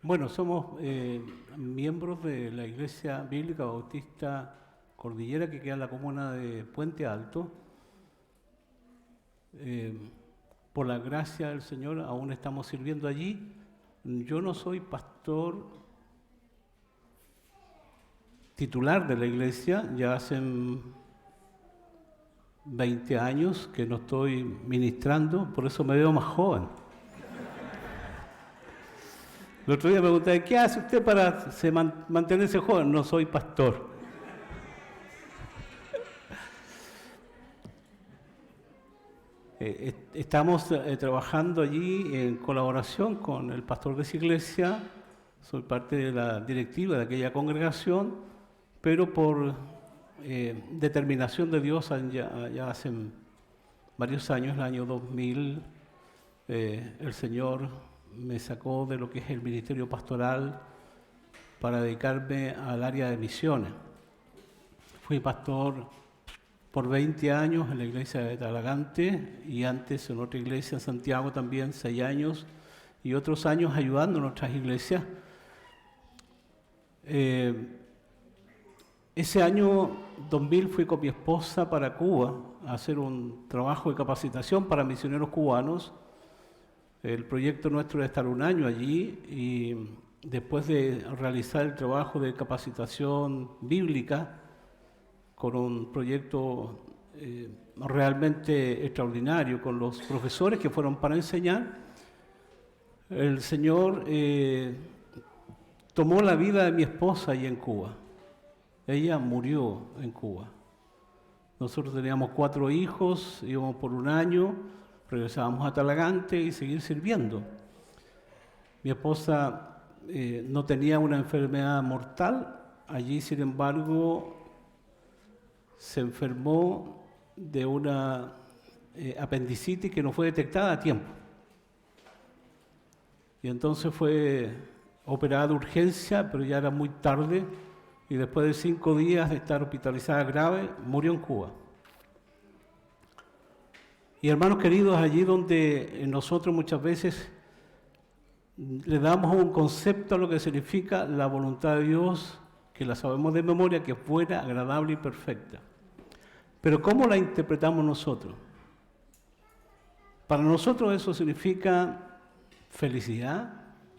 Bueno, somos miembros de la Iglesia Bíblica Bautista Cordillera, que queda en la comuna de Puente Alto. Por la gracia del Señor aún estamos sirviendo allí. Yo no soy pastor titular de la iglesia, ya hace 20 años que no estoy ministrando, por eso me veo más joven. El otro día me pregunté, ¿qué hace usted para mantenerse joven? No soy pastor. Estamos trabajando allí en colaboración con el pastor de esa iglesia. Soy parte de la directiva de aquella congregación, pero por determinación de Dios ya hace varios años, el año 2000, el Señor me sacó de lo que es el ministerio pastoral para dedicarme al área de misiones. Fui pastor por 20 años en la iglesia de Talagante y antes en otra iglesia en Santiago también, 6 años, y otros años ayudando en otras iglesias. Ese año 2000 fui con mi esposa para Cuba a hacer un trabajo de capacitación para misioneros cubanos. El proyecto nuestro era estar un año allí y después de realizar el trabajo de capacitación bíblica con un proyecto realmente extraordinario con los profesores que fueron para enseñar, el Señor tomó la vida de mi esposa allí en Cuba. Ella murió en Cuba. Nosotros teníamos 4 hijos, íbamos por un año, regresábamos a Talagante y seguir sirviendo. Mi esposa no tenía una enfermedad mortal, allí sin embargo se enfermó de una apendicitis que no fue detectada a tiempo. Y entonces fue operada de urgencia, pero ya era muy tarde, y después de 5 días de estar hospitalizada grave, murió en Cuba. Y hermanos queridos, allí donde nosotros muchas veces le damos un concepto a lo que significa la voluntad de Dios, que la sabemos de memoria, que es buena, agradable y perfecta. Pero ¿cómo la interpretamos nosotros? Para nosotros eso significa felicidad,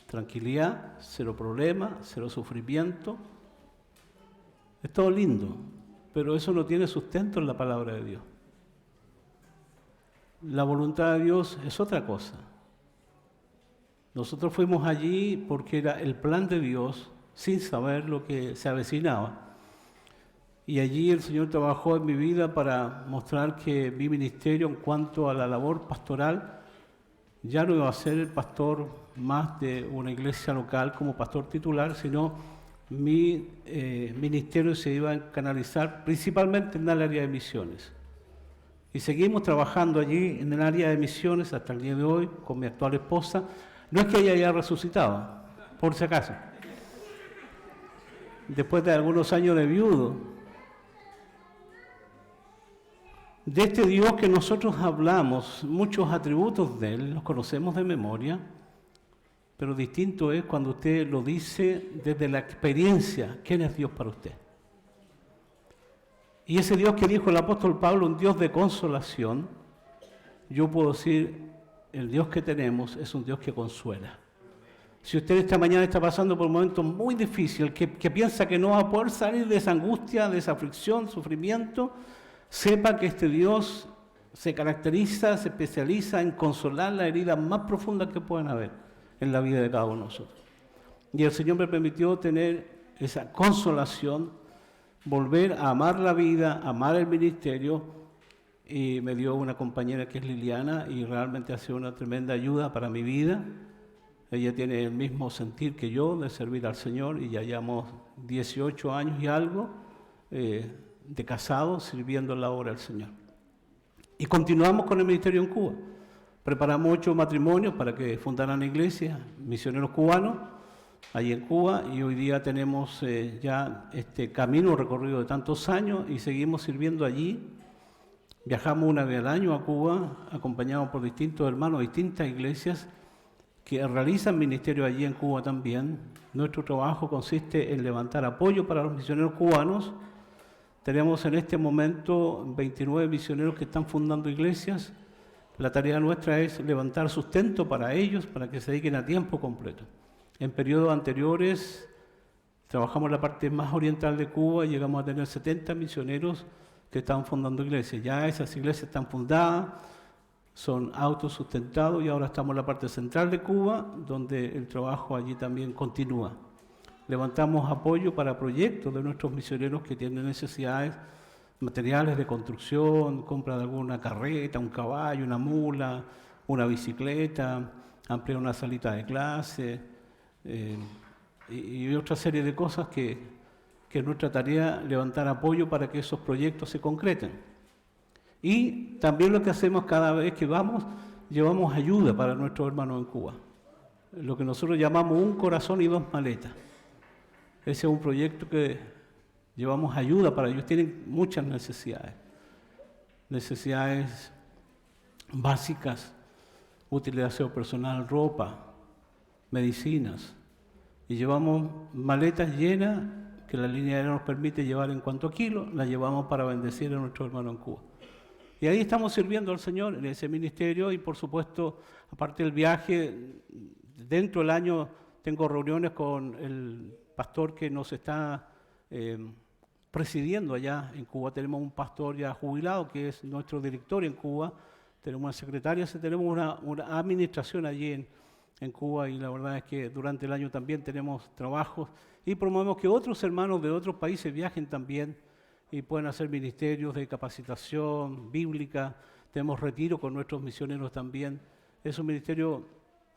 tranquilidad, cero problema, cero sufrimiento. Es todo lindo, pero eso no tiene sustento en la palabra de Dios. La voluntad de Dios es otra cosa. Nosotros fuimos allí porque era el plan de Dios sin saber lo que se avecinaba. Y allí el Señor trabajó en mi vida para mostrar que mi ministerio en cuanto a la labor pastoral ya no iba a ser el pastor más de una iglesia local como pastor titular, sino mi ministerio se iba a canalizar principalmente en el área de misiones. Y seguimos trabajando allí en el área de misiones hasta el día de hoy con mi actual esposa. No es que ella haya resucitado, por si acaso. Después de algunos años de viudo, de este Dios que nosotros hablamos, muchos atributos de Él, los conocemos de memoria, pero distinto es cuando usted lo dice desde la experiencia, ¿quién es Dios para usted? Y ese Dios que dijo el apóstol Pablo, un Dios de consolación, yo puedo decir, el Dios que tenemos es un Dios que consuela. Si usted esta mañana está pasando por un momento muy difícil, que piensa que no va a poder salir de esa angustia, de esa aflicción, sufrimiento, sepa que este Dios se caracteriza, se especializa en consolar las heridas más profundas que pueden haber en la vida de cada uno de nosotros. Y el Señor me permitió tener esa consolación, volver a amar la vida, amar el ministerio, y me dio una compañera que es Liliana y realmente ha sido una tremenda ayuda para mi vida. Ella tiene el mismo sentir que yo de servir al Señor y ya llevamos 18 años y algo de casados sirviendo en la obra del Señor. Y continuamos con el ministerio en Cuba. Preparamos 8 matrimonios para que fundaran iglesias, misioneros cubanos, allí en Cuba, y hoy día tenemos ya este camino recorrido de tantos años y seguimos sirviendo allí. Viajamos una vez al año a Cuba, acompañados por distintos hermanos, distintas iglesias, que realizan ministerio allí en Cuba también. Nuestro trabajo consiste en levantar apoyo para los misioneros cubanos. Tenemos en este momento 29 misioneros que están fundando iglesias. La tarea nuestra es levantar sustento para ellos, para que se dediquen a tiempo completo. En periodos anteriores trabajamos la parte más oriental de Cuba y llegamos a tener 70 misioneros que estaban fundando iglesias. Ya esas iglesias están fundadas, son autosustentados y ahora estamos en la parte central de Cuba, donde el trabajo allí también continúa. Levantamos apoyo para proyectos de nuestros misioneros que tienen necesidades materiales de construcción, compra de alguna carreta, un caballo, una mula, una bicicleta, ampliar una salita de clase y otra serie de cosas que es nuestra tarea levantar apoyo para que esos proyectos se concreten. Y también lo que hacemos cada vez que vamos, llevamos ayuda para nuestros hermanos en Cuba. Lo que nosotros llamamos un corazón y dos maletas. Ese es un proyecto que llevamos ayuda para ellos. Tienen muchas necesidades. Necesidades básicas, útiles de aseo personal, ropa, medicinas. Y llevamos maletas llenas que la línea aérea nos permite llevar en cuanto a kilos, las llevamos para bendecir a nuestros hermanos en Cuba. Y ahí estamos sirviendo al Señor en ese ministerio y por supuesto, aparte del viaje, dentro del año tengo reuniones con el pastor que nos está presidiendo allá en Cuba. Tenemos un pastor ya jubilado que es nuestro director en Cuba, tenemos una secretaria, tenemos una administración allí en Cuba y la verdad es que durante el año también tenemos trabajos y promovemos que otros hermanos de otros países viajen también y pueden hacer ministerios de capacitación bíblica. Tenemos retiro con nuestros misioneros también. Es un ministerio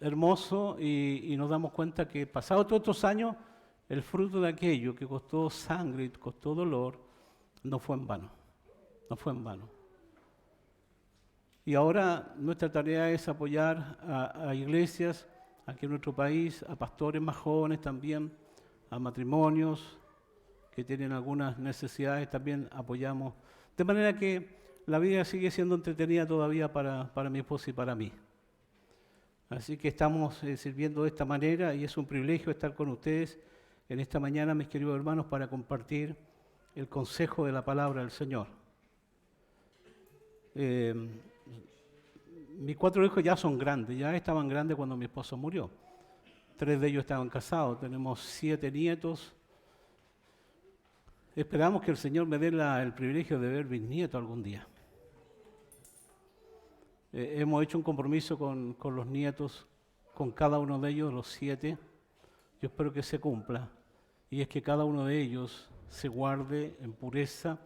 hermoso y nos damos cuenta que pasados todos estos años, el fruto de aquello que costó sangre y costó dolor, no fue en vano. No fue en vano. Y ahora nuestra tarea es apoyar a iglesias aquí en nuestro país, a pastores más jóvenes también, a matrimonios que tienen algunas necesidades, también apoyamos. De manera que la vida sigue siendo entretenida todavía para mi esposa y para mí. Así que estamos sirviendo de esta manera y es un privilegio estar con ustedes en esta mañana, mis queridos hermanos, para compartir el consejo de la palabra del Señor. Mis 4 hijos ya son grandes, ya estaban grandes cuando mi esposo murió. 3 de ellos estaban casados, tenemos 7 nietos. Esperamos que el Señor me dé el privilegio de ver bisnietos algún día. Hemos hecho un compromiso con los nietos, con cada uno de ellos, los 7. Yo espero que se cumpla. Y es que cada uno de ellos se guarde en pureza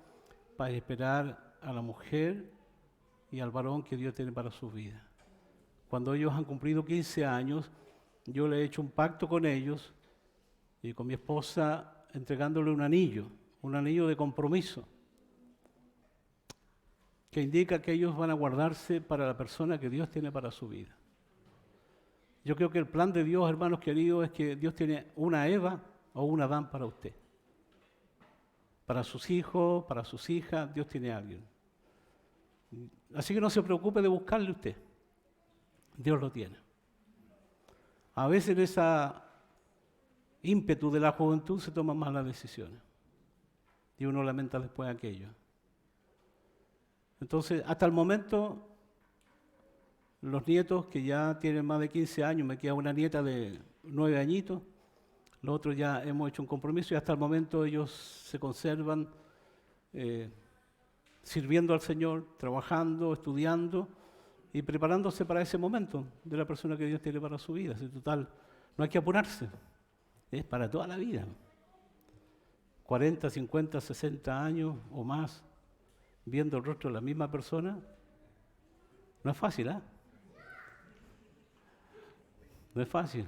para esperar a la mujer y al varón que Dios tiene para su vida. Cuando ellos han cumplido 15 años, yo le he hecho un pacto con ellos y con mi esposa entregándole un anillo de compromiso, que indica que ellos van a guardarse para la persona que Dios tiene para su vida. Yo creo que el plan de Dios, hermanos queridos, es que Dios tiene una Eva o un Adán para usted. Para sus hijos, para sus hijas, Dios tiene a alguien. Así que no se preocupe de buscarle usted. Dios lo tiene. A veces en esa ímpetu de la juventud se toman malas decisiones. Y uno lamenta después aquello. Entonces, hasta el momento, los nietos que ya tienen más de 15 años, me queda una nieta de 9 añitos, los otros ya hemos hecho un compromiso y hasta el momento ellos se conservan sirviendo al Señor, trabajando, estudiando y preparándose para ese momento de la persona que Dios tiene para su vida. En total, no hay que apurarse, es para toda la vida. 40, 50, 60 años o más, viendo el rostro de la misma persona, no es fácil, ¿eh? No es fácil,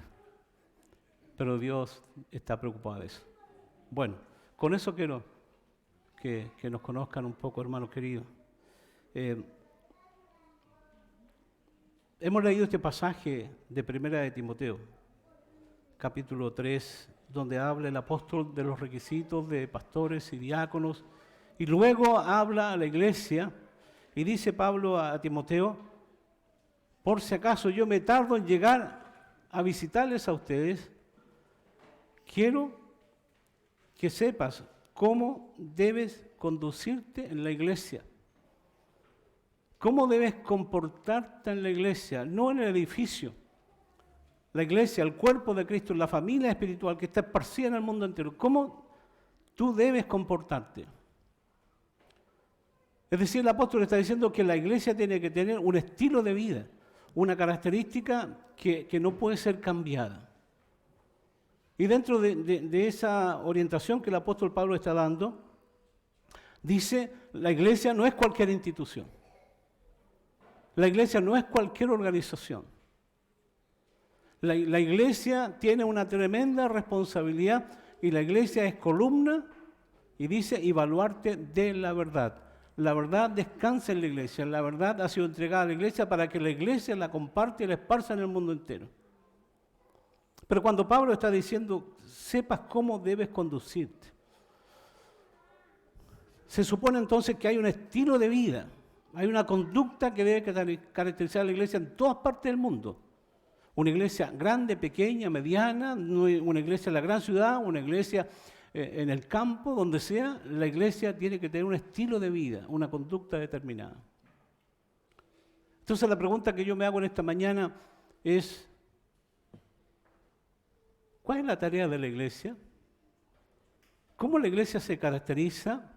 pero Dios está preocupado de eso. Bueno, con eso quiero que nos conozcan un poco, hermanos queridos. Hemos leído este pasaje de Primera de Timoteo, capítulo 3, donde habla el apóstol de los requisitos de pastores y diáconos, y luego habla a la iglesia, y dice Pablo a Timoteo, por si acaso yo me tardo en llegar a visitarles a ustedes, quiero que sepas cómo debes conducirte en la iglesia. ¿Cómo debes comportarte en la iglesia? No en el edificio. La iglesia, el cuerpo de Cristo, la familia espiritual que está esparcida en el mundo entero. ¿Cómo tú debes comportarte? Es decir, el apóstol está diciendo que la iglesia tiene que tener un estilo de vida, una característica que no puede ser cambiada. Y dentro de esa orientación que el apóstol Pablo está dando, dice, la iglesia no es cualquier institución. La iglesia no es cualquier organización. La iglesia tiene una tremenda responsabilidad y la iglesia es columna y dice, y baluarte de la verdad. La verdad descansa en la iglesia, la verdad ha sido entregada a la iglesia para que la iglesia la comparte y la esparza en el mundo entero. Pero cuando Pablo está diciendo, sepas cómo debes conducirte, se supone entonces que hay un estilo de vida, hay una conducta que debe caracterizar a la iglesia en todas partes del mundo. Una iglesia grande, pequeña, mediana, una iglesia en la gran ciudad, una iglesia en el campo, donde sea, la iglesia tiene que tener un estilo de vida, una conducta determinada. Entonces la pregunta que yo me hago en esta mañana es, ¿cuál es la tarea de la iglesia? ¿Cómo la iglesia se caracteriza?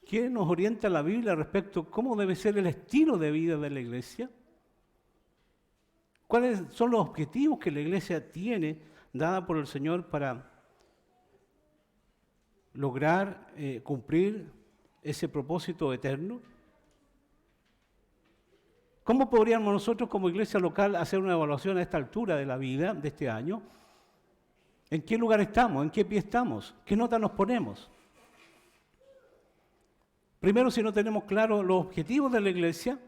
¿Qué nos orienta la Biblia respecto a cómo debe ser el estilo de vida de la iglesia? ¿Cuáles son los objetivos que la iglesia tiene dada por el Señor para lograr cumplir ese propósito eterno? ¿Cómo podríamos nosotros como iglesia local hacer una evaluación a esta altura de la vida de este año? ¿En qué lugar estamos? ¿En qué pie estamos? ¿Qué nota nos ponemos? Primero, si no tenemos claros los objetivos de la iglesia,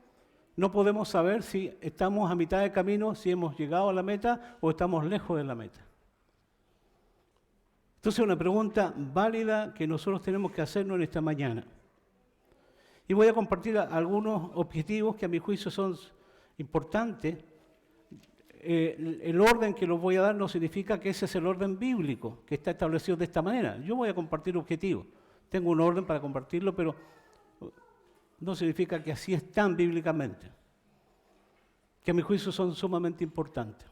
no podemos saber si estamos a mitad de camino, si hemos llegado a la meta o estamos lejos de la meta. Entonces, una pregunta válida que nosotros tenemos que hacernos en esta mañana. Y voy a compartir algunos objetivos que a mi juicio son importantes. El orden que los voy a dar no significa que ese es el orden bíblico, que está establecido de esta manera. Yo voy a compartir objetivos. Tengo un orden para compartirlo, pero no significa que así están bíblicamente, que a mi juicio son sumamente importantes.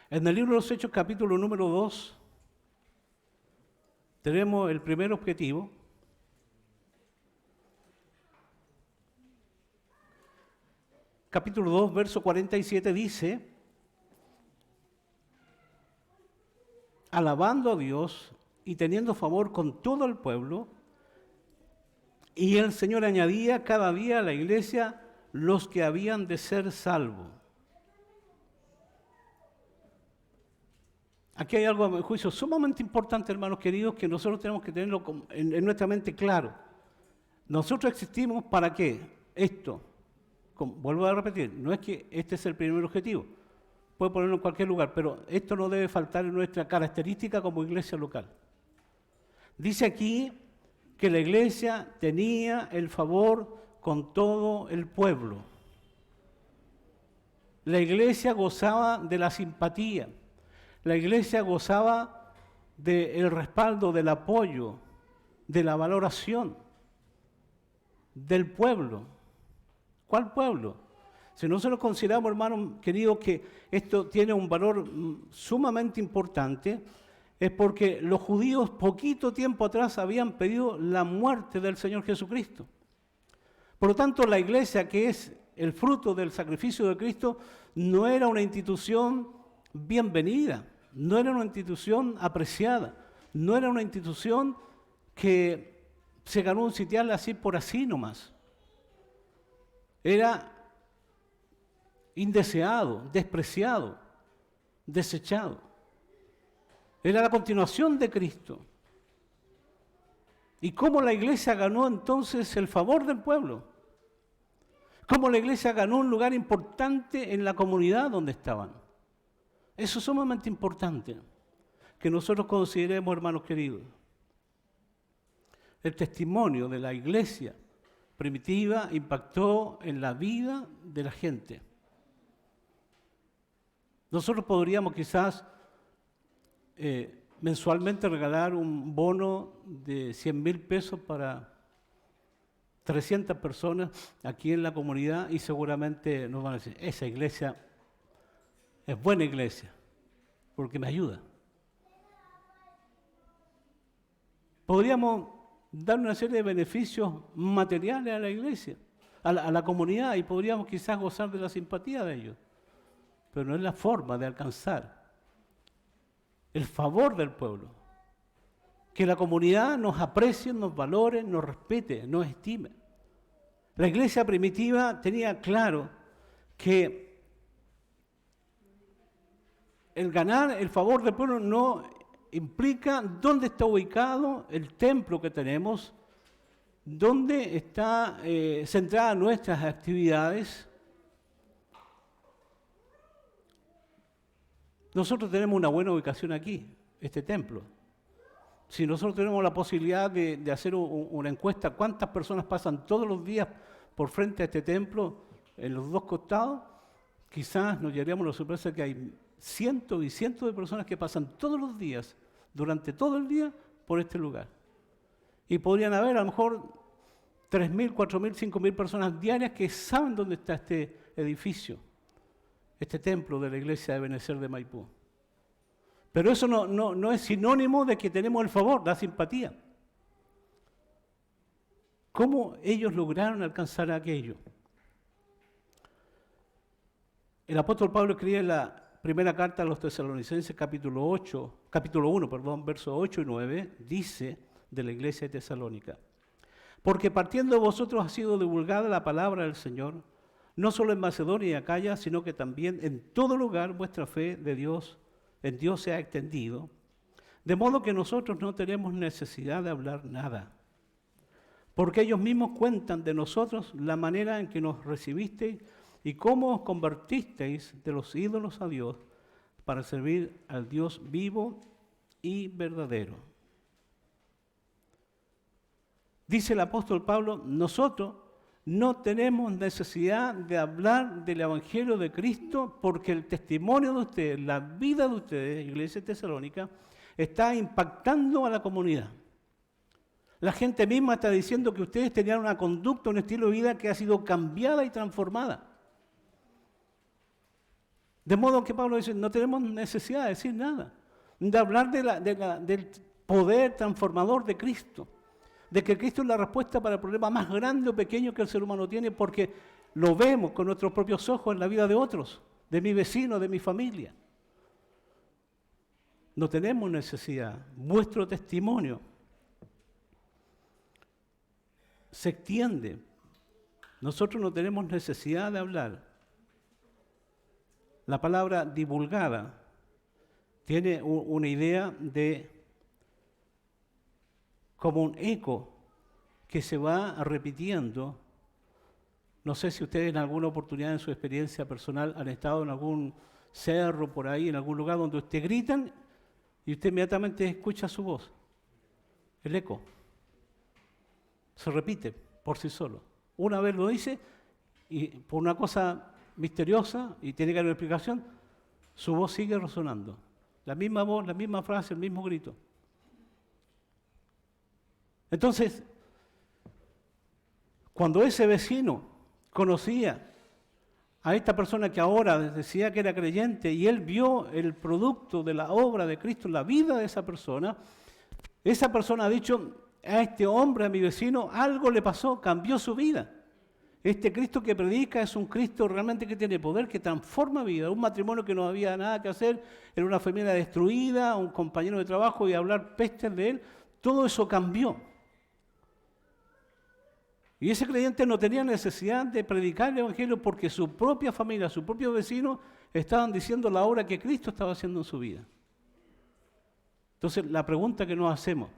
En el libro de los Hechos, capítulo número 2, tenemos el primer objetivo. Capítulo 2, verso 47 dice, alabando a Dios y teniendo favor con todo el pueblo, y el Señor añadía cada día a la iglesia los que habían de ser salvos. Aquí hay algo a mi juicio sumamente importante, hermanos queridos, que nosotros tenemos que tenerlo en nuestra mente claro. Nosotros existimos ¿para qué? Esto. Vuelvo a repetir, no es que este es el primer objetivo. Puede ponerlo en cualquier lugar, pero esto no debe faltar en nuestra característica como iglesia local. Dice aquí que la iglesia tenía el favor con todo el pueblo. La iglesia gozaba de la simpatía. La iglesia gozaba del respaldo, del apoyo, de la valoración del pueblo. ¿Cuál pueblo? Si nosotros consideramos, hermanos queridos, que esto tiene un valor sumamente importante, es porque los judíos poquito tiempo atrás habían pedido la muerte del Señor Jesucristo. Por lo tanto, la iglesia, que es el fruto del sacrificio de Cristo, no era una institución bienvenida, no era una institución apreciada, no era una institución que se ganó un sitial así por así nomás. Era indeseado, despreciado, desechado. Era la continuación de Cristo. ¿Y cómo la iglesia ganó entonces el favor del pueblo? ¿Cómo la iglesia ganó un lugar importante en la comunidad donde estaban? Eso es sumamente importante, que nosotros consideremos, hermanos queridos. El testimonio de la iglesia primitiva impactó en la vida de la gente. Nosotros podríamos quizás mensualmente regalar un bono de 100.000 pesos para 300 personas aquí en la comunidad y seguramente nos van a decir, esa iglesia es buena iglesia, porque me ayuda. Podríamos dar una serie de beneficios materiales a la iglesia, a la comunidad, y podríamos quizás gozar de la simpatía de ellos. Pero no es la forma de alcanzar el favor del pueblo. Que la comunidad nos aprecie, nos valore, nos respete, nos estime. La iglesia primitiva tenía claro que el ganar el favor del pueblo no implica dónde está ubicado el templo que tenemos, dónde está centrada nuestras actividades. Nosotros tenemos una buena ubicación aquí, este templo. Si nosotros tenemos la posibilidad de hacer una encuesta, ¿cuántas personas pasan todos los días por frente a este templo en los dos costados? Quizás nos llevaríamos la sorpresa que hay cientos y cientos de personas que pasan todos los días, durante todo el día, por este lugar. Y podrían haber a lo mejor 3.000, 4.000, 5.000 personas diarias que saben dónde está este edificio, este templo de la iglesia de Benecer de Maipú. Pero eso no es sinónimo de que tenemos el favor, la simpatía. ¿Cómo ellos lograron alcanzar aquello? El apóstol Pablo escribe en la primera carta a los Tesalonicenses, capítulo 1, versos 8 y 9, dice de la iglesia de Tesalónica: porque partiendo de vosotros ha sido divulgada la palabra del Señor, no solo en Macedonia y Acaya, sino que también en todo lugar vuestra fe de Dios, en Dios se ha extendido, de modo que nosotros no tenemos necesidad de hablar nada, porque ellos mismos cuentan de nosotros la manera en que nos recibisteis y cómo os convertisteis de los ídolos a Dios para servir al Dios vivo y verdadero. Dice el apóstol Pablo, nosotros no tenemos necesidad de hablar del Evangelio de Cristo porque el testimonio de ustedes, la vida de ustedes, Iglesia Tesalónica, está impactando a la comunidad. La gente misma está diciendo que ustedes tenían una conducta, un estilo de vida que ha sido cambiada y transformada. De modo que Pablo dice, no tenemos necesidad de decir nada, de hablar del poder transformador de Cristo, de que Cristo es la respuesta para el problema más grande o pequeño que el ser humano tiene, porque lo vemos con nuestros propios ojos en la vida de otros, de mi vecino, de mi familia. No tenemos necesidad. Vuestro testimonio se extiende. Nosotros no tenemos necesidad de hablar. La palabra divulgada tiene una idea de como un eco que se va repitiendo. No sé si ustedes en alguna oportunidad en su experiencia personal han estado en algún cerro por ahí, en algún lugar donde usted gritan y usted inmediatamente escucha su voz. El eco se repite por sí solo. Una vez lo dice y por una cosa misteriosa y tiene que haber una explicación, su voz sigue resonando. La misma voz, la misma frase, el mismo grito. Entonces, cuando ese vecino conocía a esta persona que ahora decía que era creyente y él vio el producto de la obra de Cristo en la vida de esa persona ha dicho, a este hombre, a mi vecino, algo le pasó, cambió su vida. Este Cristo que predica es un Cristo realmente que tiene poder, que transforma vida. Un matrimonio que no había nada que hacer, era una familia destruida, un compañero de trabajo y hablar pestes de él, todo eso cambió. Y ese creyente no tenía necesidad de predicar el Evangelio porque su propia familia, su propio vecino, estaban diciendo la obra que Cristo estaba haciendo en su vida. Entonces, la pregunta que nos hacemos,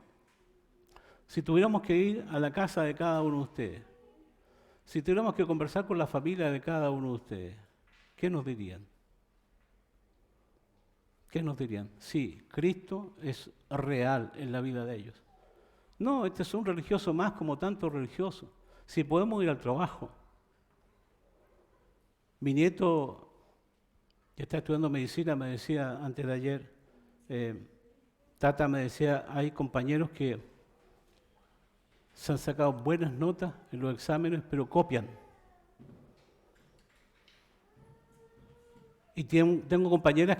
si tuviéramos que ir a la casa de cada uno de ustedes, si tuviéramos que conversar con la familia de cada uno de ustedes, ¿qué nos dirían? ¿Qué nos dirían? Sí, Cristo es real en la vida de ellos. No, este es un religioso más como tantos religiosos. Si podemos ir al trabajo. Mi nieto que está estudiando medicina, me decía antes de ayer, Tata me decía, hay compañeros que se han sacado buenas notas en los exámenes, pero copian. Y tengo compañeras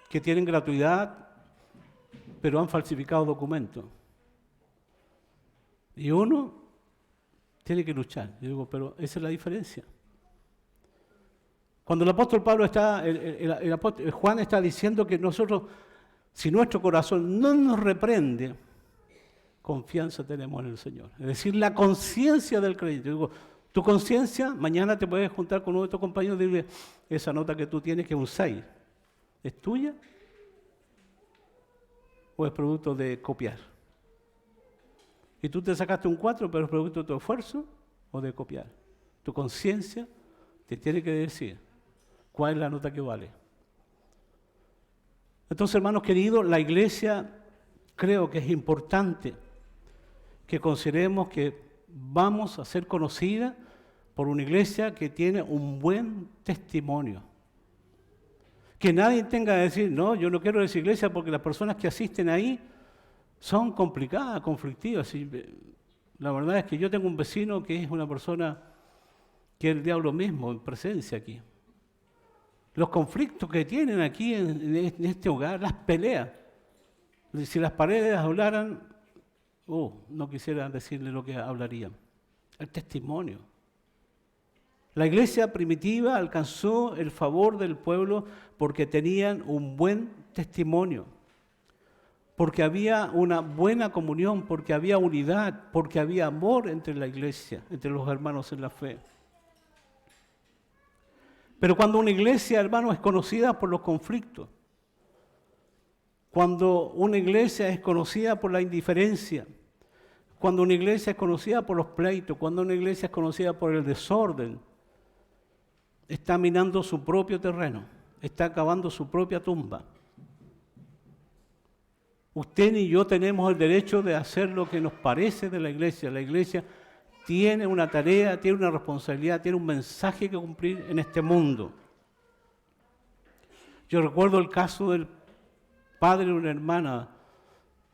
que tienen gratuidad, pero han falsificado documentos. Y uno tiene que luchar. Yo digo, pero esa es la diferencia. Cuando el apóstol Pablo está, el apóstol Juan está diciendo que nosotros, si nuestro corazón no nos reprende, confianza tenemos en el Señor. Es decir, la conciencia del creyente. Yo digo, tu conciencia, mañana te puedes juntar con uno de tus compañeros y decirle, esa nota que tú tienes, que es un 6, ¿es tuya? ¿O es producto de copiar? Y tú te sacaste un 4, pero es producto de tu esfuerzo o de copiar. Tu conciencia te tiene que decir cuál es la nota que vale. Entonces, hermanos queridos, la iglesia creo que es importante que consideremos que vamos a ser conocida por una iglesia que tiene un buen testimonio. Que nadie tenga que decir, no, yo no quiero esa iglesia porque las personas que asisten ahí son complicadas, conflictivas. Y la verdad es que yo tengo un vecino que es una persona que es el diablo mismo en presencia aquí. Los conflictos que tienen aquí en este hogar, las peleas. Si las paredes hablaran, no quisiera decirle lo que hablarían. El testimonio. La iglesia primitiva alcanzó el favor del pueblo porque tenían un buen testimonio, porque había una buena comunión, porque había unidad, porque había amor entre la iglesia, entre los hermanos en la fe. Pero cuando una iglesia, hermano, es conocida por los conflictos, cuando una iglesia es conocida por la indiferencia, cuando una iglesia es conocida por los pleitos, cuando una iglesia es conocida por el desorden, está minando su propio terreno, está cavando su propia tumba. Usted ni yo tenemos el derecho de hacer lo que nos parece de la iglesia. La iglesia tiene una tarea, tiene una responsabilidad, tiene un mensaje que cumplir en este mundo. Yo recuerdo el caso del padre de una hermana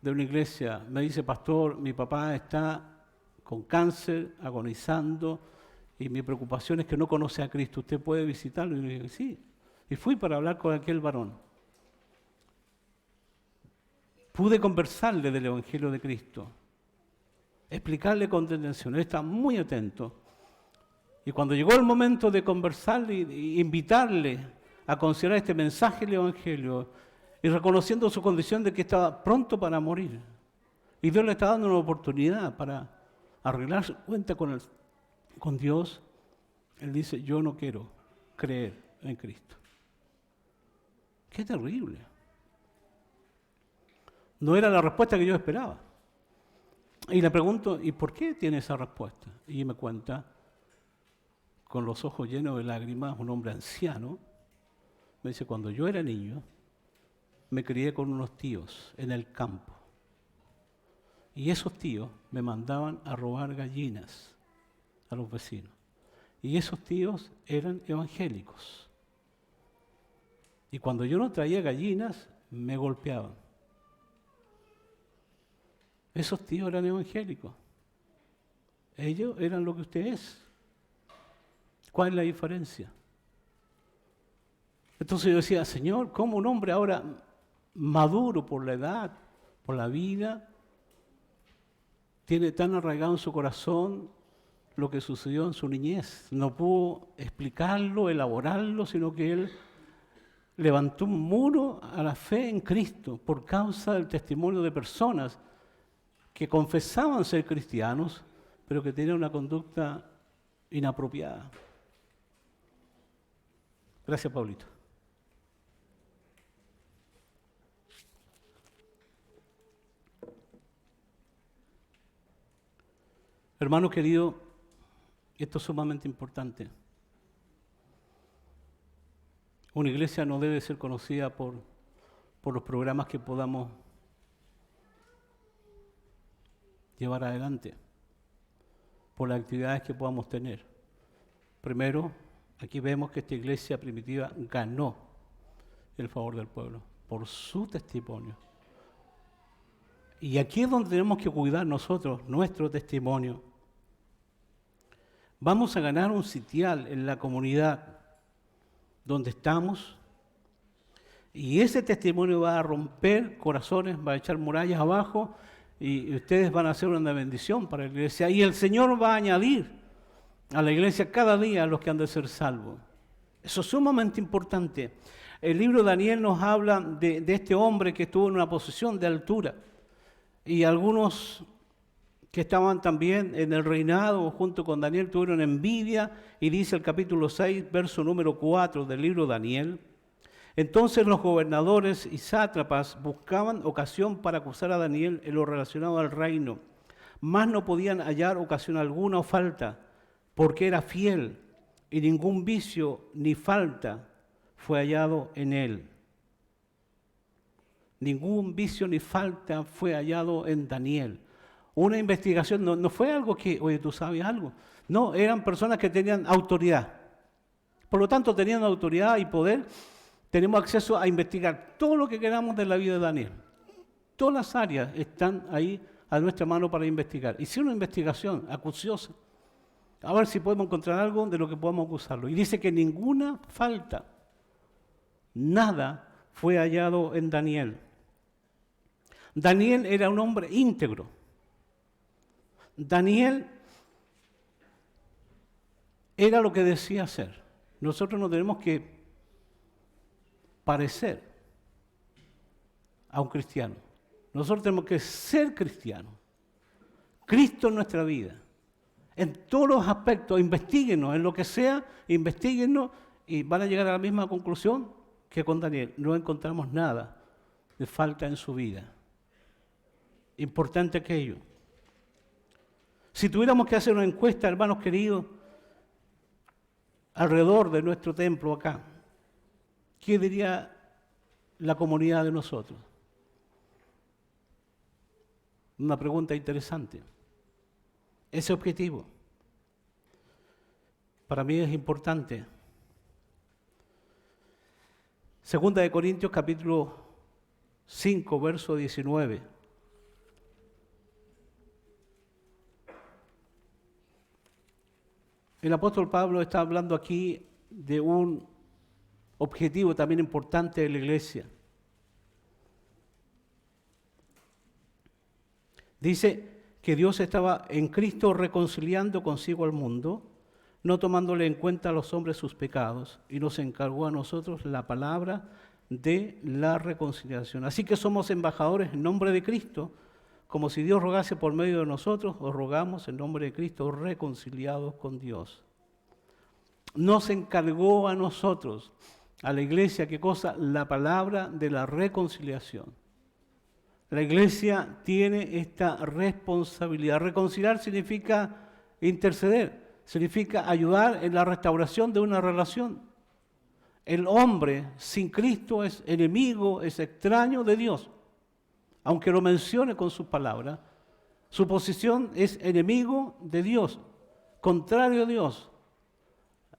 de una iglesia. Me dice, pastor, mi papá está con cáncer, agonizando, y mi preocupación es que no conoce a Cristo. ¿Usted puede visitarlo? Y le dije, sí. Y fui para hablar con aquel varón. Pude conversarle del Evangelio de Cristo, explicarle con detención. Él está muy atento. Y cuando llegó el momento de conversarle e invitarle a considerar este mensaje del Evangelio, y reconociendo su condición de que estaba pronto para morir, y Dios le está dando una oportunidad para arreglar su cuenta con Dios, él dice, yo no quiero creer en Cristo. ¡Qué terrible! No era la respuesta que yo esperaba. Y le pregunto, ¿y por qué tiene esa respuesta? Y me cuenta, con los ojos llenos de lágrimas, un hombre anciano, me dice, cuando yo era niño, me crié con unos tíos en el campo. Y esos tíos me mandaban a robar gallinas a los vecinos. Y esos tíos eran evangélicos. Y cuando yo no traía gallinas, me golpeaban. Esos tíos eran evangélicos. Ellos eran lo que usted es. ¿Cuál es la diferencia? Entonces yo decía, Señor, ¿cómo un hombre ahora maduro por la edad, por la vida, tiene tan arraigado en su corazón lo que sucedió en su niñez? No pudo explicarlo, elaborarlo, sino que él levantó un muro a la fe en Cristo por causa del testimonio de personas que confesaban ser cristianos, pero que tenían una conducta inapropiada. Gracias, Pablito. Hermano querido, esto es sumamente importante. Una iglesia no debe ser conocida por los programas que podamos llevar adelante, por las actividades que podamos tener. Primero, aquí vemos que esta iglesia primitiva ganó el favor del pueblo, por su testimonio. Y aquí es donde tenemos que cuidar nosotros nuestro testimonio. Vamos a ganar un sitial en la comunidad donde estamos, y ese testimonio va a romper corazones, va a echar murallas abajo, y ustedes van a hacer una bendición para la iglesia, y el Señor va a añadir a la iglesia cada día a los que han de ser salvos. Eso es sumamente importante. El libro de Daniel nos habla de este hombre que estuvo en una posición de altura, y algunos que estaban también en el reinado junto con Daniel tuvieron envidia, y dice el capítulo 6, verso número 4 del libro de Daniel: entonces los gobernadores y sátrapas buscaban ocasión para acusar a Daniel en lo relacionado al reino, mas no podían hallar ocasión alguna o falta, porque era fiel, y ningún vicio ni falta fue hallado en él. Ningún vicio ni falta fue hallado en Daniel. Una investigación no fue algo que, oye, tú sabes algo. No, eran personas que tenían autoridad. Por lo tanto, tenían autoridad y poder. Tenemos acceso a investigar todo lo que queramos de la vida de Daniel. Todas las áreas están ahí a nuestra mano para investigar. Hicieron una investigación acuciosa, a ver si podemos encontrar algo de lo que podamos acusarlo. Y dice que ninguna falta, nada fue hallado en Daniel. Daniel era un hombre íntegro. Daniel era lo que decía ser. Nosotros no tenemos que parecer a un cristiano. Nosotros tenemos que ser cristianos. Cristo en nuestra vida. En todos los aspectos, investíguenos, en lo que sea, investíguenos, y van a llegar a la misma conclusión que con Daniel. No encontramos nada de falta en su vida. Importante aquello. Si tuviéramos que hacer una encuesta, hermanos queridos, alrededor de nuestro templo acá, ¿qué diría la comunidad de nosotros? Una pregunta interesante. Ese objetivo para mí es importante. Segunda de Corintios capítulo 5, verso 19. El apóstol Pablo está hablando aquí de un objetivo también importante de la iglesia. Dice que Dios estaba en Cristo reconciliando consigo al mundo, no tomándole en cuenta a los hombres sus pecados, y nos encargó a nosotros la palabra de la reconciliación. Así que somos embajadores en nombre de Cristo, como si Dios rogase por medio de nosotros, os rogamos en nombre de Cristo, reconciliados con Dios. Nos encargó a nosotros, a la iglesia, ¿qué cosa? La palabra de la reconciliación. La iglesia tiene esta responsabilidad. Reconciliar significa interceder, significa ayudar en la restauración de una relación. El hombre sin Cristo es enemigo, es extraño de Dios. Aunque lo mencione con sus palabras, su posición es enemigo de Dios, contrario a Dios,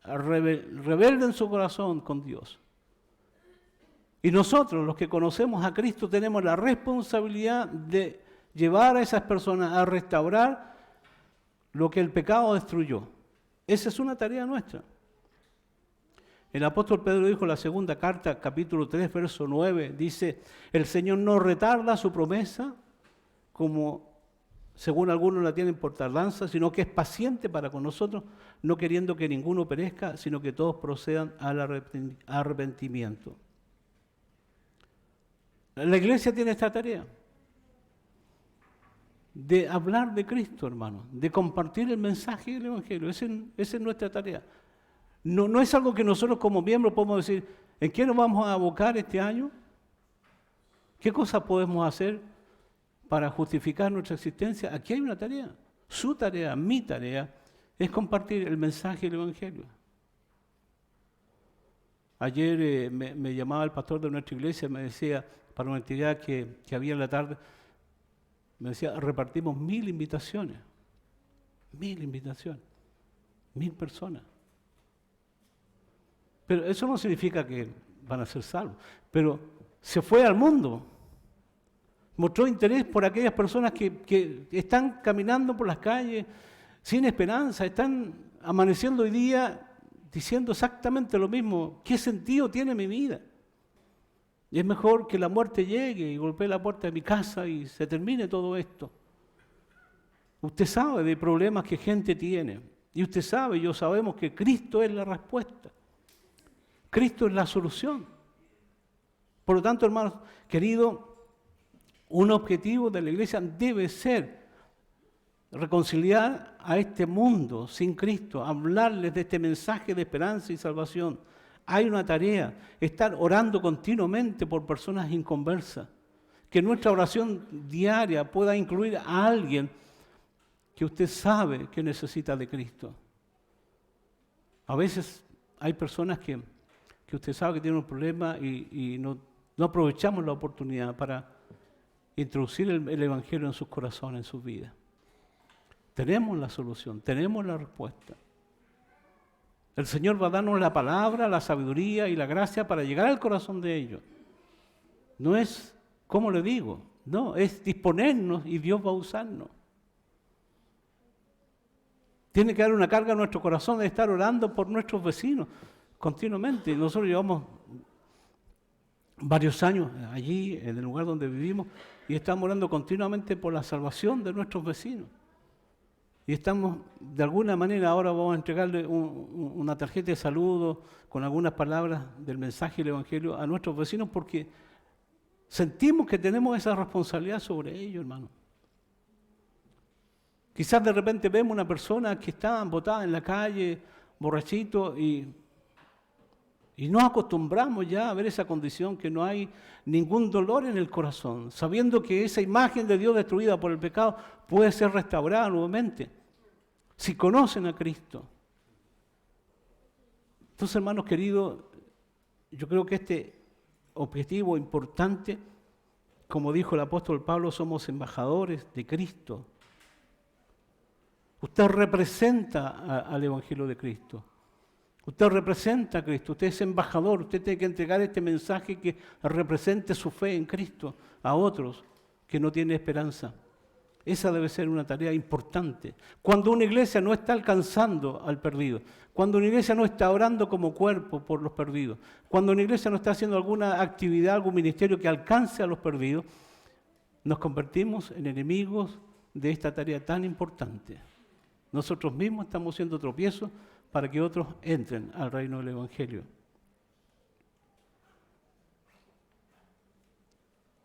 rebelde en su corazón con Dios. Y nosotros, los que conocemos a Cristo, tenemos la responsabilidad de llevar a esas personas a restaurar lo que el pecado destruyó. Esa es una tarea nuestra. El apóstol Pedro dijo en la segunda carta, capítulo 3, verso 9, dice: el Señor no retarda su promesa, como según algunos la tienen por tardanza, sino que es paciente para con nosotros, no queriendo que ninguno perezca, sino que todos procedan al arrepentimiento. La iglesia tiene esta tarea de hablar de Cristo, hermano, de compartir el mensaje del Evangelio. Esa es nuestra tarea. No es algo que nosotros como miembros podemos decir, ¿en qué nos vamos a abocar este año? ¿Qué cosas podemos hacer para justificar nuestra existencia? Aquí hay una tarea. Su tarea, mi tarea, es compartir el mensaje del Evangelio. Ayer me llamaba el pastor de nuestra iglesia, me decía, para una actividad que había en la tarde, me decía, repartimos 1000 invitaciones. 1000 invitaciones. 1000 personas. Pero eso no significa que van a ser salvos. Pero se fue al mundo. Mostró interés por aquellas personas que están caminando por las calles sin esperanza, están amaneciendo hoy día diciendo exactamente lo mismo. ¿Qué sentido tiene mi vida? Y es mejor que la muerte llegue y golpee la puerta de mi casa y se termine todo esto. Usted sabe de problemas que gente tiene. Y usted sabe, y yo sabemos que Cristo es la respuesta. Cristo es la solución. Por lo tanto, hermanos queridos, un objetivo de la iglesia debe ser reconciliar a este mundo sin Cristo, hablarles de este mensaje de esperanza y salvación. Hay una tarea, estar orando continuamente por personas inconversas. Que nuestra oración diaria pueda incluir a alguien que usted sabe que necesita de Cristo. A veces hay personas que usted sabe que tienen un problema y no aprovechamos la oportunidad para introducir el Evangelio en sus corazones, en sus vidas. Tenemos la solución, tenemos la respuesta. El Señor va a darnos la palabra, la sabiduría y la gracia para llegar al corazón de ellos. No es, ¿cómo le digo? No, es disponernos y Dios va a usarnos. Tiene que dar una carga a nuestro corazón de estar orando por nuestros vecinos continuamente. Nosotros llevamos varios años allí, en el lugar donde vivimos, y estamos orando continuamente por la salvación de nuestros vecinos. Y estamos, de alguna manera, ahora vamos a entregarle una tarjeta de saludo con algunas palabras del mensaje del Evangelio a nuestros vecinos porque sentimos que tenemos esa responsabilidad sobre ellos, hermano. Quizás de repente vemos una persona que está botada en la calle, borrachito, y nos acostumbramos ya a ver esa condición, que no hay ningún dolor en el corazón, sabiendo que esa imagen de Dios destruida por el pecado puede ser restaurada nuevamente, si conocen a Cristo. Entonces, hermanos queridos, yo creo que este objetivo importante, como dijo el apóstol Pablo, somos embajadores de Cristo. Usted representa al Evangelio de Cristo. Usted representa a Cristo, usted es embajador, usted tiene que entregar este mensaje que represente su fe en Cristo a otros que no tienen esperanza. Esa debe ser una tarea importante. Cuando una iglesia no está alcanzando al perdido, cuando una iglesia no está orando como cuerpo por los perdidos, cuando una iglesia no está haciendo alguna actividad, algún ministerio que alcance a los perdidos, nos convertimos en enemigos de esta tarea tan importante. Nosotros mismos estamos siendo tropiezos para que otros entren al reino del Evangelio.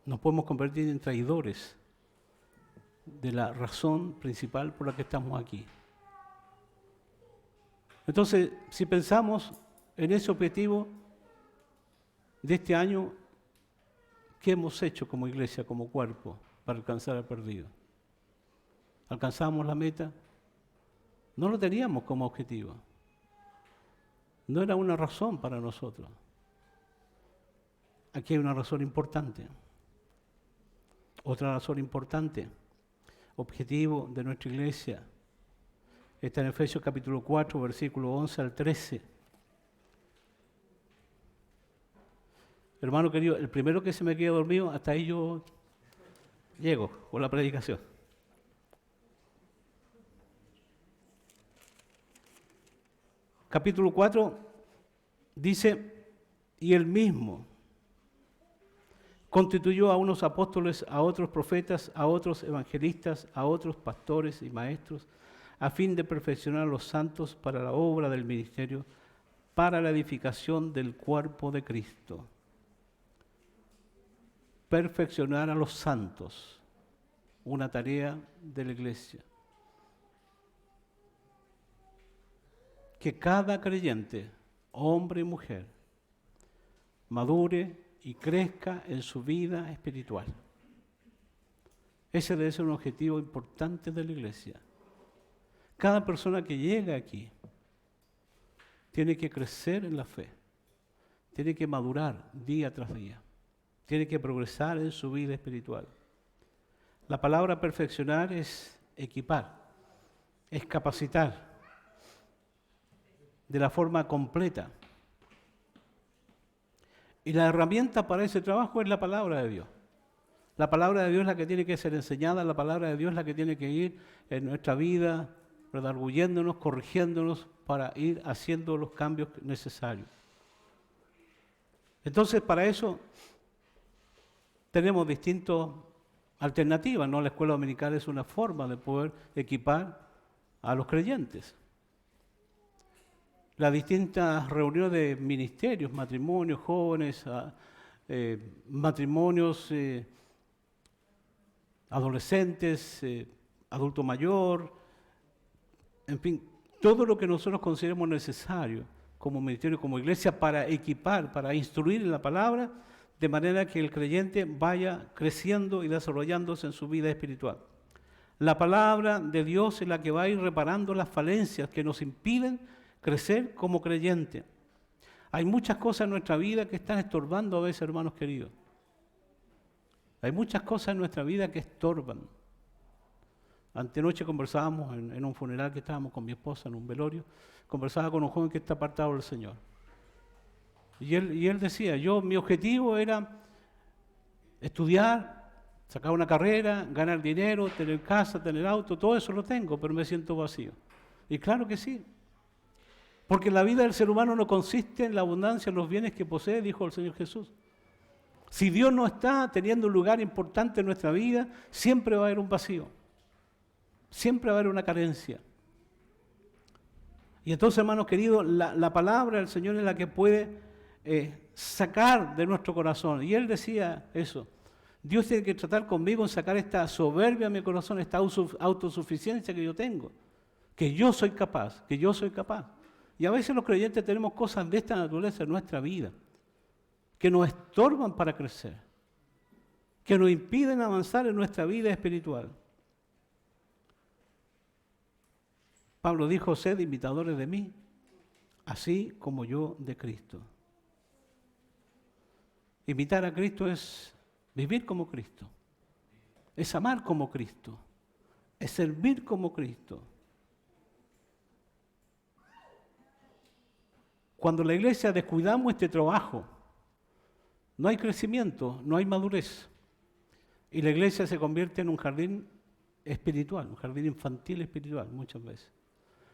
Nos podemos convertir en traidores de la razón principal por la que estamos aquí. Entonces, si pensamos en ese objetivo de este año, ¿qué hemos hecho como iglesia, como cuerpo, para alcanzar al perdido? ¿Alcanzamos la meta? No lo teníamos como objetivo. No era una razón para nosotros. Aquí hay una razón importante. Otra razón importante, objetivo de nuestra iglesia, está en Efesios capítulo 4, versículo 11 al 13. Hermano querido, el primero que se me queda dormido, hasta ahí yo llego con la predicación. Capítulo 4 dice, y él mismo constituyó a unos apóstoles, a otros profetas, a otros evangelistas, a otros pastores y maestros, a fin de perfeccionar a los santos para la obra del ministerio, para la edificación del cuerpo de Cristo. Perfeccionar a los santos, una tarea de la iglesia. Que cada creyente, hombre y mujer, madure y crezca en su vida espiritual. Ese debe ser un objetivo importante de la iglesia. Cada persona que llega aquí tiene que crecer en la fe, tiene que madurar día tras día, tiene que progresar en su vida espiritual. La palabra perfeccionar es equipar, es capacitar de la forma completa. Y la herramienta para ese trabajo es la palabra de Dios. La palabra de Dios es la que tiene que ser enseñada, la palabra de Dios es la que tiene que ir en nuestra vida, redarguyéndonos, corrigiéndonos para ir haciendo los cambios necesarios. Entonces, para eso tenemos distintas alternativas, ¿no? La escuela dominical es una forma de poder equipar a los creyentes. Las distintas reuniones de ministerios, matrimonios, jóvenes, matrimonios, adolescentes, adulto mayor, en fin, todo lo que nosotros consideremos necesario como ministerio, como iglesia, para equipar, para instruir en la palabra, de manera que el creyente vaya creciendo y desarrollándose en su vida espiritual. La palabra de Dios es la que va a ir reparando las falencias que nos impiden crecer como creyente. Hay muchas cosas en nuestra vida que están estorbando a veces, hermanos queridos. Hay muchas cosas en nuestra vida que estorban. Antenoche conversábamos en un funeral que estábamos con mi esposa, en un velorio, conversaba con un joven que está apartado del Señor. Y él decía, mi objetivo era estudiar, sacar una carrera, ganar dinero, tener casa, tener auto, todo eso lo tengo, pero me siento vacío. Y claro que sí. Porque la vida del ser humano no consiste en la abundancia de los bienes que posee, dijo el Señor Jesús. Si Dios no está teniendo un lugar importante en nuestra vida, siempre va a haber un vacío. Siempre va a haber una carencia. Y entonces, hermanos queridos, la palabra del Señor es la que puede sacar de nuestro corazón. Y Él decía eso. Dios tiene que tratar conmigo en sacar esta soberbia en mi corazón, esta autosuficiencia que yo tengo. Que yo soy capaz, que yo soy capaz. Y a veces los creyentes tenemos cosas de esta naturaleza en nuestra vida, que nos estorban para crecer, que nos impiden avanzar en nuestra vida espiritual. Pablo dijo, sed imitadores de mí, así como yo de Cristo. Imitar a Cristo es vivir como Cristo, es amar como Cristo, es servir como Cristo. Cuando la iglesia descuidamos este trabajo, no hay crecimiento, no hay madurez. Y la iglesia se convierte en un jardín espiritual, un jardín infantil espiritual muchas veces.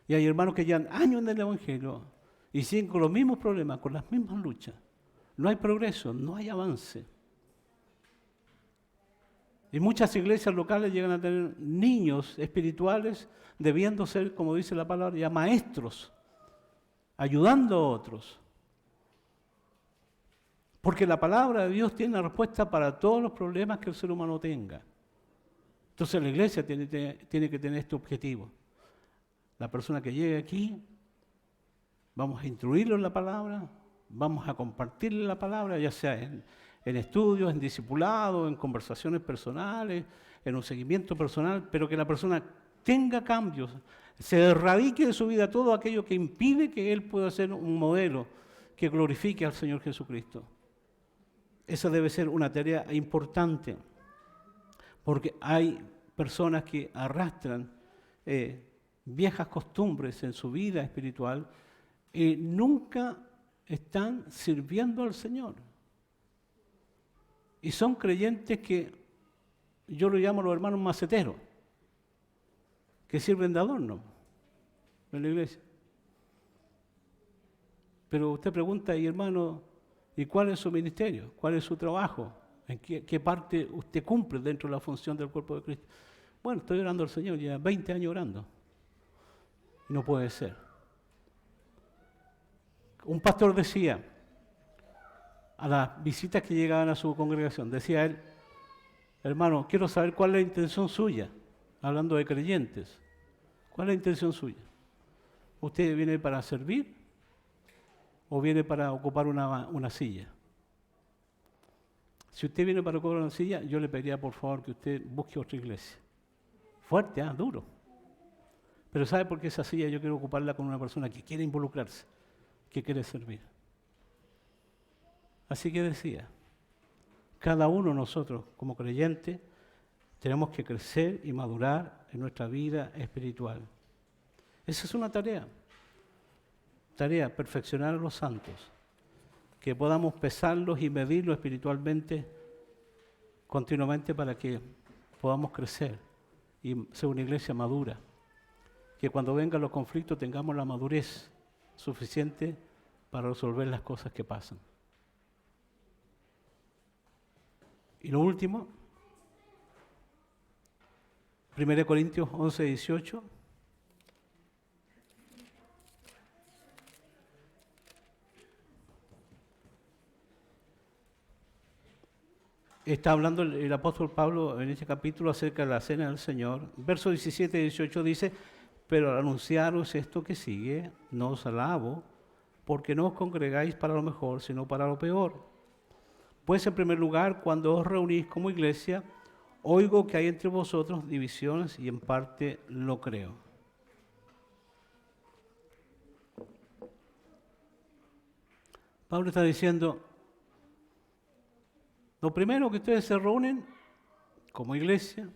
Y hay hermanos que llevan años en el Evangelio y siguen con los mismos problemas, con las mismas luchas. No hay progreso, no hay avance. Y muchas iglesias locales llegan a tener niños espirituales debiendo ser, como dice la palabra, ya maestros, ayudando a otros. Porque la palabra de Dios tiene la respuesta para todos los problemas que el ser humano tenga. Entonces la iglesia tiene que tener este objetivo. La persona que llegue aquí, vamos a instruirlo en la palabra, vamos a compartirle la palabra, ya sea en estudios, en discipulado, en conversaciones personales, en un seguimiento personal, pero que la persona tenga cambios, se erradique de su vida todo aquello que impide que él pueda ser un modelo que glorifique al Señor Jesucristo. Esa debe ser una tarea importante, porque hay personas que arrastran viejas costumbres en su vida espiritual y nunca están sirviendo al Señor. Y son creyentes que yo lo llamo los hermanos maceteros, que sirven de adorno en la iglesia. Pero usted pregunta, y hermano, ¿y cuál es su ministerio? ¿Cuál es su trabajo? ¿En qué parte usted cumple dentro de la función del cuerpo de Cristo? Bueno, estoy orando al Señor, ya 20 años orando. No puede ser. Un pastor decía, a las visitas que llegaban a su congregación, decía él, hermano, quiero saber cuál es la intención suya, hablando de creyentes. ¿Cuál es la intención suya? ¿Usted viene para servir o viene para ocupar una silla? Si usted viene para ocupar una silla, yo le pediría por favor que usted busque otra iglesia. Fuerte, duro. Pero ¿sabe por qué esa silla yo quiero ocuparla con una persona que quiere involucrarse, que quiere servir? Así que decía, cada uno de nosotros como creyentes tenemos que crecer y madurar en nuestra vida espiritual. Esa es una tarea, perfeccionar a los santos. que podamos pesarlos y medirlos espiritualmente continuamente para que podamos crecer y ser una iglesia madura. Que cuando vengan los conflictos tengamos la madurez suficiente para resolver las cosas que pasan. Y lo último, 1 Corintios 11, 18. Está hablando el apóstol Pablo en este capítulo acerca de la cena del Señor. Verso 17 y 18 dice: pero al anunciaros esto que sigue, no os alabo, porque no os congregáis para lo mejor, sino para lo peor. Pues en primer lugar, cuando os reunís como iglesia, oigo que hay entre vosotros divisiones y en parte lo creo. Pablo está diciendo, lo primero que ustedes se reúnen como iglesia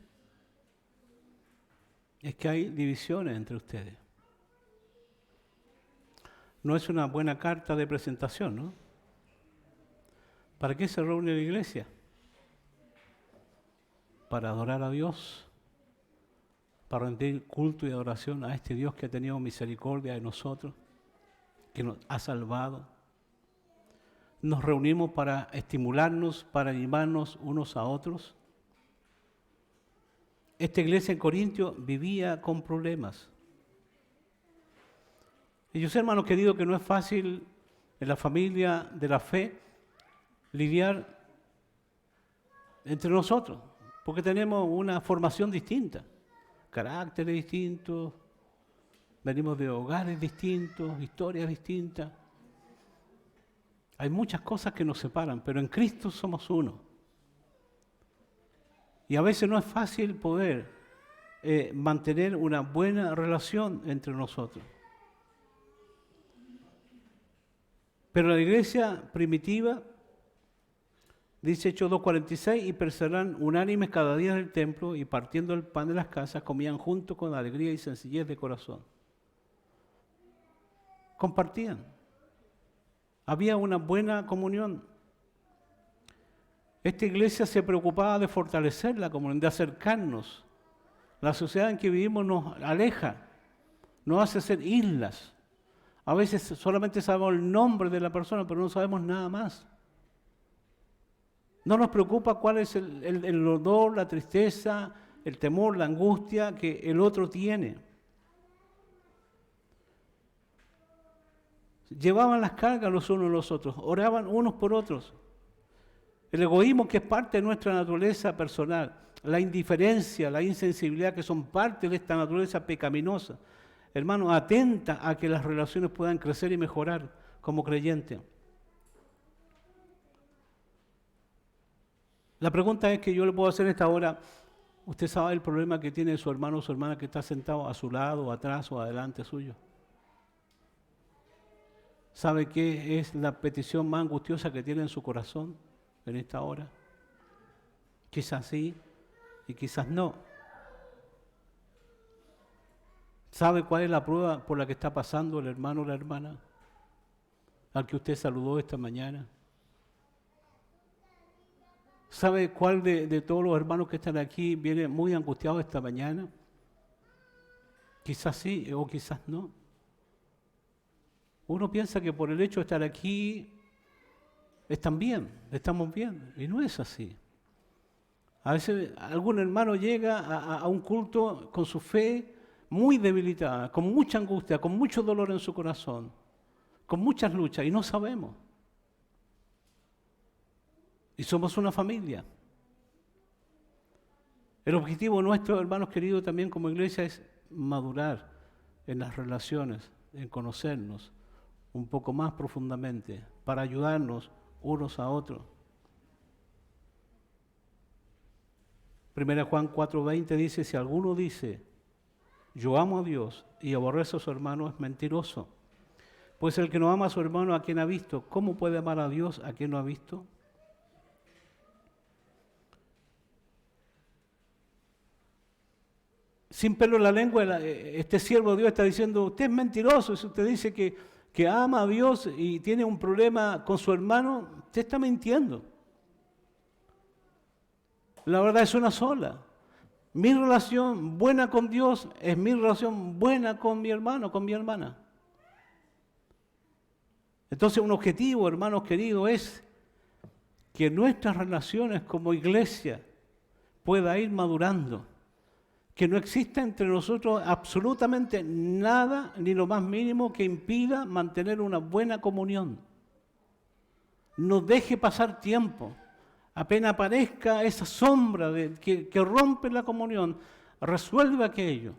es que hay divisiones entre ustedes. No es una buena carta de presentación, ¿no? ¿Para qué se reúne la iglesia? Para adorar a Dios, para rendir culto y adoración a este Dios que ha tenido misericordia de nosotros, que nos ha salvado. Nos reunimos para estimularnos, para animarnos unos a otros. Esta iglesia en Corintio vivía con problemas. Y yo sé, hermanos queridos, que no es fácil en la familia de la fe lidiar entre nosotros, porque tenemos una formación distinta, caracteres distintos, venimos de hogares distintos, historias distintas. Hay muchas cosas que nos separan, pero en Cristo somos uno. Y a veces no es fácil poder mantener una buena relación entre nosotros. Pero la iglesia primitiva, dice Hechos 2:46, y perseveran unánimes cada día en el templo y partiendo el pan de las casas, comían juntos con alegría y sencillez de corazón. Compartían. Había una buena comunión. Esta iglesia se preocupaba de fortalecer la comunión, de acercarnos. La sociedad en que vivimos nos aleja, nos hace ser islas. A veces solamente sabemos el nombre de la persona, pero no sabemos nada más. No nos preocupa cuál es el dolor, la tristeza, el temor, la angustia que el otro tiene. Llevaban las cargas los unos a los otros, oraban unos por otros. El egoísmo, que es parte de nuestra naturaleza personal, la indiferencia, la insensibilidad, que son parte de esta naturaleza pecaminosa, hermano, atenta a que las relaciones puedan crecer y mejorar como creyentes. La pregunta es que yo le puedo hacer en esta hora: ¿usted sabe el problema que tiene su hermano o su hermana que está sentado a su lado, atrás o adelante suyo? ¿Sabe qué es la petición más angustiosa que tiene en su corazón en esta hora? Quizás sí y quizás no. ¿Sabe cuál es la prueba por la que está pasando el hermano o la hermana al que usted saludó esta mañana? ¿Sabe cuál de todos los hermanos que están aquí viene muy angustiado esta mañana? Quizás sí o quizás no. Uno piensa que por el hecho de estar aquí están bien, estamos bien, y no es así. A veces algún hermano llega a un culto con su fe muy debilitada, con mucha angustia, con mucho dolor en su corazón, con muchas luchas, y no sabemos. Y somos una familia. El objetivo nuestro, hermanos queridos, también como iglesia es madurar en las relaciones, en conocernos un poco más profundamente, para ayudarnos unos a otros. 1 Juan 4:20 dice: si alguno dice, yo amo a Dios y aborrece a su hermano, es mentiroso. Pues el que no ama a su hermano a quien ha visto, ¿cómo puede amar a Dios a quien no ha visto? Sin pelo en la lengua, este siervo de Dios está diciendo: usted es mentiroso si usted dice que que ama a Dios y tiene un problema con su hermano, te está mintiendo. La verdad es una sola. Mi relación buena con Dios es mi relación buena con mi hermano, con mi hermana. Entonces un objetivo, hermanos queridos, es que nuestras relaciones como iglesia pueda ir madurando, que no exista entre nosotros absolutamente nada, ni lo más mínimo que impida mantener una buena comunión. No deje pasar tiempo. Apenas aparezca esa sombra que rompe la comunión, resuelve aquello,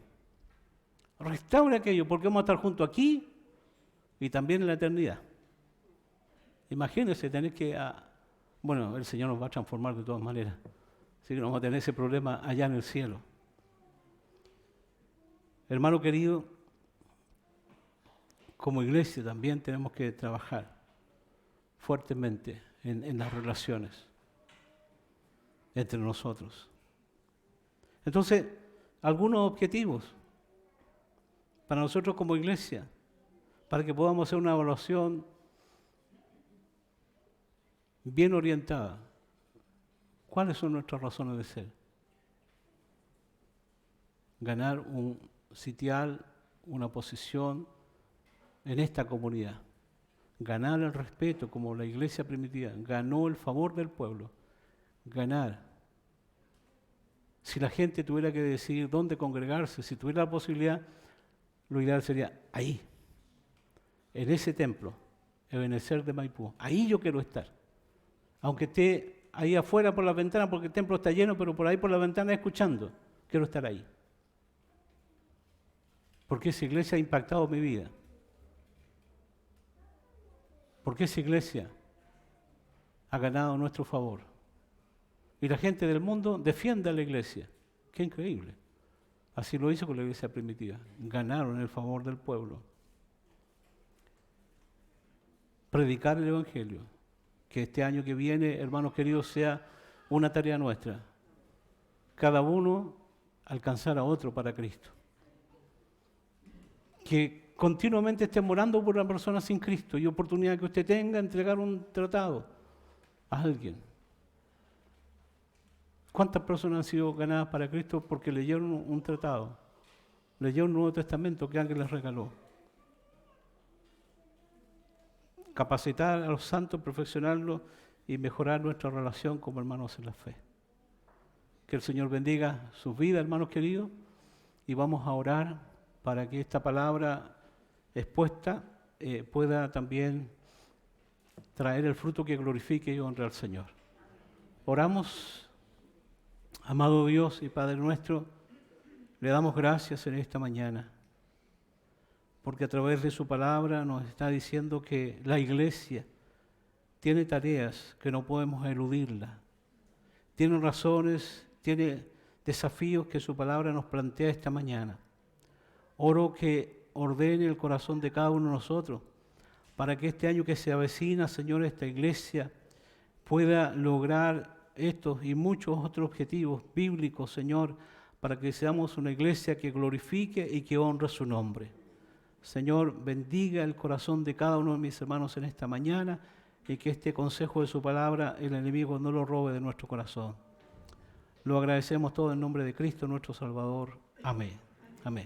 restaure aquello, porque vamos a estar juntos aquí y también en la eternidad. Imagínense tener que... bueno, el Señor nos va a transformar de todas maneras, así que no vamos a tener ese problema allá en el cielo. Hermano querido, como iglesia también tenemos que trabajar fuertemente en las relaciones entre nosotros. Entonces, algunos objetivos para nosotros como iglesia, para que podamos hacer una evaluación bien orientada. ¿Cuáles son nuestras razones de ser? Ganar un sitial, una posición en esta comunidad. Ganar el respeto como la iglesia primitiva, ganó el favor del pueblo. Ganar. Si la gente tuviera que decidir dónde congregarse, si tuviera la posibilidad, lo ideal sería ahí, en ese templo, Ebenezer de Maipú. Ahí yo quiero estar. Aunque esté ahí afuera por la ventana, porque el templo está lleno, pero por ahí por la ventana escuchando, quiero estar ahí. Porque esa iglesia ha impactado mi vida. Porque esa iglesia ha ganado nuestro favor. Y la gente del mundo defiende a la iglesia. ¡Qué increíble! Así lo hizo con la iglesia primitiva. Ganaron el favor del pueblo. Predicar el evangelio. Que este año que viene, hermanos queridos, sea una tarea nuestra. Cada uno alcanzar a otro para Cristo. Que continuamente estemos orando por una persona sin Cristo y oportunidad que usted tenga entregar un tratado a alguien. ¿Cuántas personas han sido ganadas para Cristo porque leyeron un tratado? Leyeron un Nuevo Testamento que alguien les regaló. Capacitar a los santos, perfeccionarlos y mejorar nuestra relación como hermanos en la fe. Que el Señor bendiga sus vidas, hermanos queridos, y vamos a orar para que esta palabra expuesta pueda también traer el fruto que glorifique y honre al Señor. Oramos. Amado Dios y Padre nuestro, le damos gracias en esta mañana, porque a través de su palabra nos está diciendo que la iglesia tiene tareas que no podemos eludirlas, tiene razones, tiene desafíos que su palabra nos plantea esta mañana. Oro que ordene el corazón de cada uno de nosotros, para que este año que se avecina, Señor, esta iglesia pueda lograr estos y muchos otros objetivos bíblicos, Señor, para que seamos una iglesia que glorifique y que honre su nombre. Señor, bendiga el corazón de cada uno de mis hermanos en esta mañana y que este consejo de su palabra el enemigo no lo robe de nuestro corazón. Lo agradecemos todo en nombre de Cristo, nuestro Salvador. Amén. Amén.